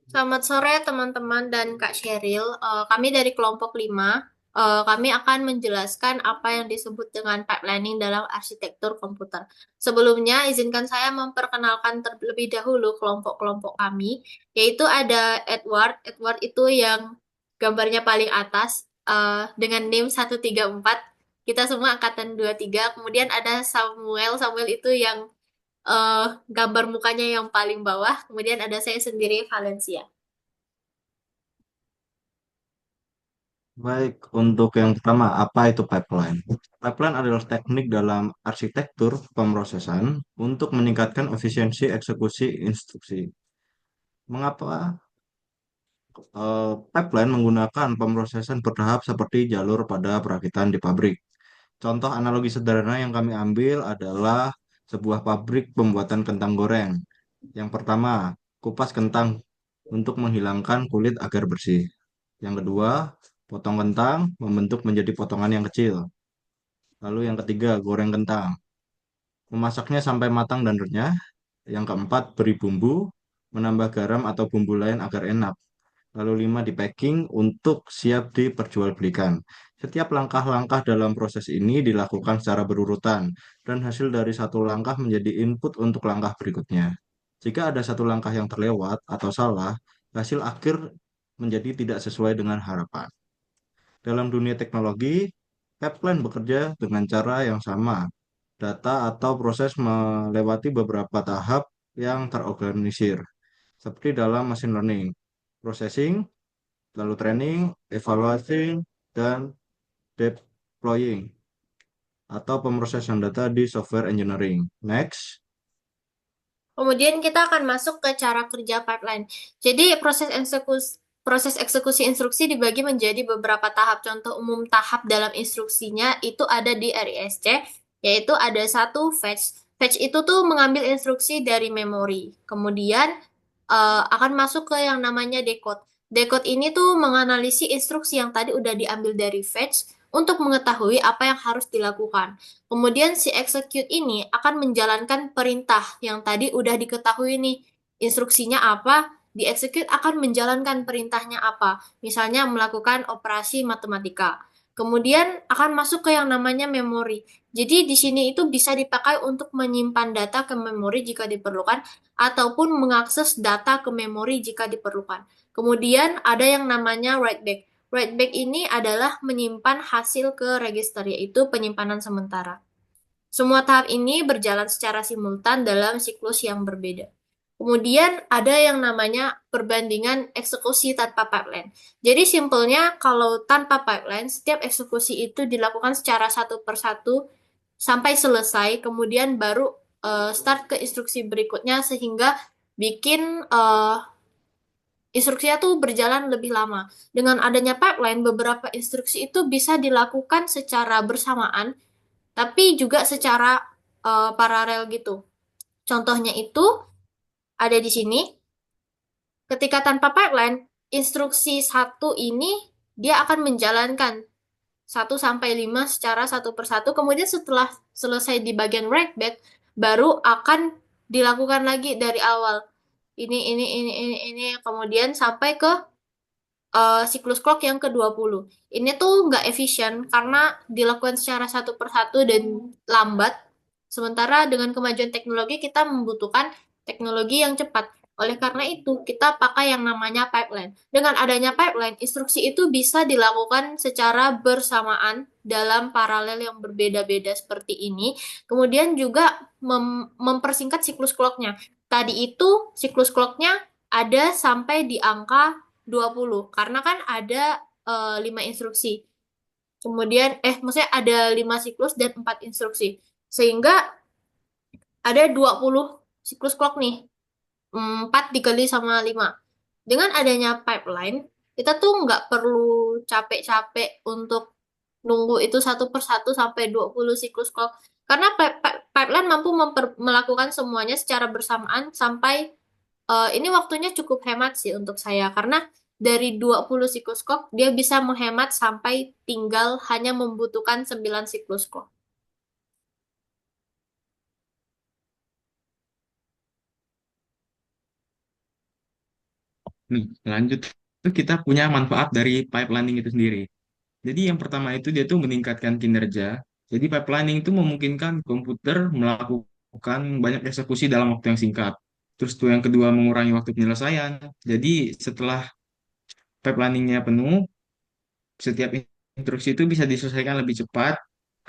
Selamat sore teman-teman dan Kak Sheryl. Kami dari kelompok 5. Kami akan menjelaskan apa yang disebut dengan pipelining dalam arsitektur komputer. Sebelumnya, izinkan saya memperkenalkan terlebih dahulu kelompok-kelompok kami, yaitu ada Edward. Edward itu yang gambarnya paling atas, dengan NIM 134. Kita semua angkatan 23. Kemudian ada Samuel. Samuel itu yang eh, gambar mukanya yang paling bawah. Kemudian ada saya sendiri, Valencia. Baik, untuk yang pertama, apa itu pipeline? Pipeline adalah teknik dalam arsitektur pemrosesan untuk meningkatkan efisiensi eksekusi instruksi. Mengapa pipeline menggunakan pemrosesan bertahap seperti jalur pada perakitan di pabrik? Contoh analogi sederhana yang kami ambil adalah sebuah pabrik pembuatan kentang goreng. Yang pertama, kupas kentang untuk menghilangkan kulit agar bersih. Yang kedua, potong kentang membentuk menjadi potongan yang kecil. Lalu yang ketiga, goreng kentang. Memasaknya sampai matang dan renyah. Yang keempat, beri bumbu, menambah garam atau bumbu lain agar enak. Lalu lima, di packing untuk siap diperjualbelikan. Setiap langkah-langkah dalam proses ini dilakukan secara berurutan, dan hasil dari satu langkah menjadi input untuk langkah berikutnya. Jika ada satu langkah yang terlewat atau salah, hasil akhir menjadi tidak sesuai dengan harapan. Dalam dunia teknologi, pipeline bekerja dengan cara yang sama. Data atau proses melewati beberapa tahap yang terorganisir, seperti dalam machine learning, processing, lalu training, evaluating, dan deploying, atau pemrosesan data di software engineering. Next, Kemudian kita akan masuk ke cara kerja pipeline. Jadi proses eksekusi instruksi dibagi menjadi beberapa tahap. Contoh umum tahap dalam instruksinya itu ada di RISC, yaitu ada satu fetch. Fetch itu tuh mengambil instruksi dari memori. Kemudian akan masuk ke yang namanya decode. Decode ini tuh menganalisis instruksi yang tadi udah diambil dari fetch untuk mengetahui apa yang harus dilakukan. Kemudian si execute ini akan menjalankan perintah yang tadi udah diketahui nih. Instruksinya apa, di execute akan menjalankan perintahnya apa. Misalnya melakukan operasi matematika. Kemudian akan masuk ke yang namanya memori. Jadi di sini itu bisa dipakai untuk menyimpan data ke memori jika diperlukan ataupun mengakses data ke memori jika diperlukan. Kemudian ada yang namanya write back. Write back ini adalah menyimpan hasil ke register, yaitu penyimpanan sementara. Semua tahap ini berjalan secara simultan dalam siklus yang berbeda. Kemudian ada yang namanya perbandingan eksekusi tanpa pipeline. Jadi simpelnya kalau tanpa pipeline, setiap eksekusi itu dilakukan secara satu persatu sampai selesai, kemudian baru start ke instruksi berikutnya sehingga bikin instruksinya tuh berjalan lebih lama. Dengan adanya pipeline, beberapa instruksi itu bisa dilakukan secara bersamaan, tapi juga secara paralel gitu. Contohnya itu ada di sini. Ketika tanpa pipeline, instruksi satu ini dia akan menjalankan satu sampai 5 secara satu persatu. Kemudian setelah selesai di bagian write back, baru akan dilakukan lagi dari awal. Ini, kemudian sampai ke siklus clock yang ke-20. Ini tuh nggak efisien karena dilakukan secara satu persatu dan lambat. Sementara dengan kemajuan teknologi kita membutuhkan teknologi yang cepat. Oleh karena itu, kita pakai yang namanya pipeline. Dengan adanya pipeline, instruksi itu bisa dilakukan secara bersamaan dalam paralel yang berbeda-beda seperti ini. Kemudian juga mempersingkat siklus clock-nya. Tadi itu siklus clock-nya ada sampai di angka 20 karena kan ada 5 instruksi. Kemudian maksudnya ada 5 siklus dan 4 instruksi. Sehingga ada 20 siklus clock nih. 4 dikali sama 5. Dengan adanya pipeline, kita tuh nggak perlu capek-capek untuk nunggu itu satu persatu sampai 20 siklus clock. Karena pipeline mampu melakukan semuanya secara bersamaan sampai ini waktunya cukup hemat sih untuk saya karena dari 20 siklus clock dia bisa menghemat sampai tinggal hanya membutuhkan 9 siklus clock. Nih, lanjut itu kita punya manfaat dari pipelining itu sendiri. Jadi yang pertama itu dia tuh meningkatkan kinerja. Jadi pipelining itu memungkinkan komputer melakukan banyak eksekusi dalam waktu yang singkat. Terus tuh yang kedua mengurangi waktu penyelesaian. Jadi setelah pipeliningnya penuh, setiap instruksi itu bisa diselesaikan lebih cepat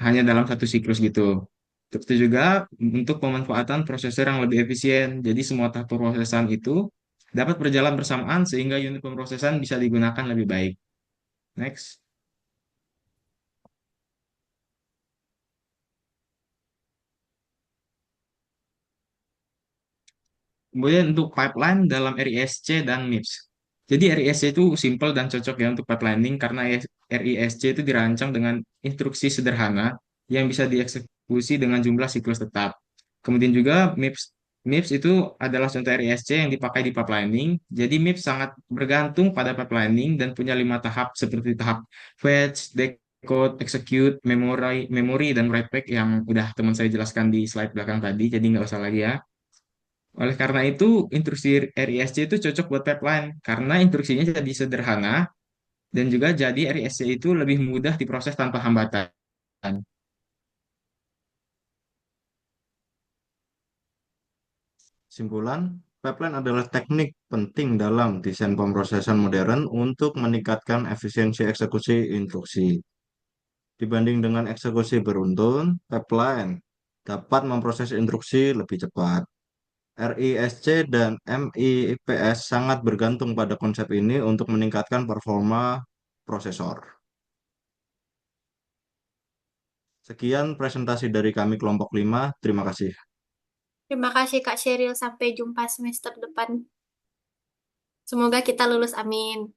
hanya dalam satu siklus gitu. Terus itu juga untuk pemanfaatan prosesor yang lebih efisien. Jadi semua tahap pemrosesan itu dapat berjalan bersamaan sehingga unit pemrosesan bisa digunakan lebih baik. Next. Kemudian untuk pipeline dalam RISC dan MIPS. Jadi RISC itu simple dan cocok ya untuk pipelining karena RISC itu dirancang dengan instruksi sederhana yang bisa dieksekusi dengan jumlah siklus tetap. Kemudian juga MIPS itu adalah contoh RISC yang dipakai di pipelining. Jadi MIPS sangat bergantung pada pipelining dan punya 5 tahap seperti tahap fetch, decode, execute, memory dan write back yang udah teman saya jelaskan di slide belakang tadi. Jadi nggak usah lagi ya. Oleh karena itu, instruksi RISC itu cocok buat pipeline karena instruksinya jadi sederhana dan juga jadi RISC itu lebih mudah diproses tanpa hambatan. Simpulan, pipeline adalah teknik penting dalam desain pemrosesan modern untuk meningkatkan efisiensi eksekusi instruksi. Dibanding dengan eksekusi beruntun, pipeline dapat memproses instruksi lebih cepat. RISC dan MIPS sangat bergantung pada konsep ini untuk meningkatkan performa prosesor. Sekian presentasi dari kami kelompok 5. Terima kasih. Terima kasih Kak Sheryl, sampai jumpa semester depan. Semoga kita lulus, amin.